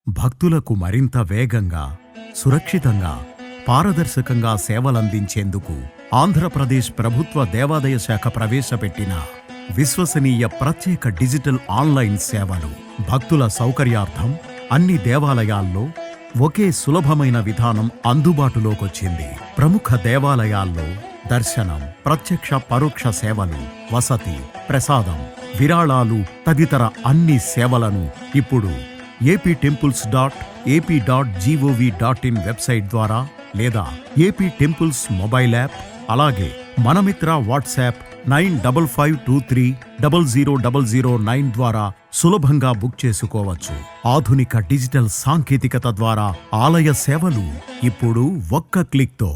భక్తులకు మరింత వేగంగా, సురక్షితంగా, పారదర్శకంగా సేవలందించేందుకు ఆంధ్రప్రదేశ్ ప్రభుత్వ దేవాదాయ శాఖ ప్రవేశపెట్టిన విశ్వసనీయ ప్రత్యేక డిజిటల్ ఆన్లైన్ సేవలు. భక్తుల సౌకర్యార్థం అన్ని దేవాలయాల్లో ఒకే సులభమైన విధానం అందుబాటులోకొచ్చింది. ప్రముఖ దేవాలయాల్లో దర్శనం, ప్రత్యక్ష పరోక్ష సేవలు, వసతి, ప్రసాదం, విరాళాలు తదితర అన్ని సేవలను ఇప్పుడు aptemples.ap.gov.in వెబ్సైట్ ద్వారా లేదా ఏపీ టెంపుల్స్ మొబైల్ యాప్, అలాగే మనమిత్ర వాట్సాప్ 9552300009 ద్వారా సులభంగా బుక్ చేసుకోవచ్చు. ఆధునిక డిజిటల్ సాంకేతికత ద్వారా ఆలయ సేవలు ఇప్పుడు ఒక్క క్లిక్తో.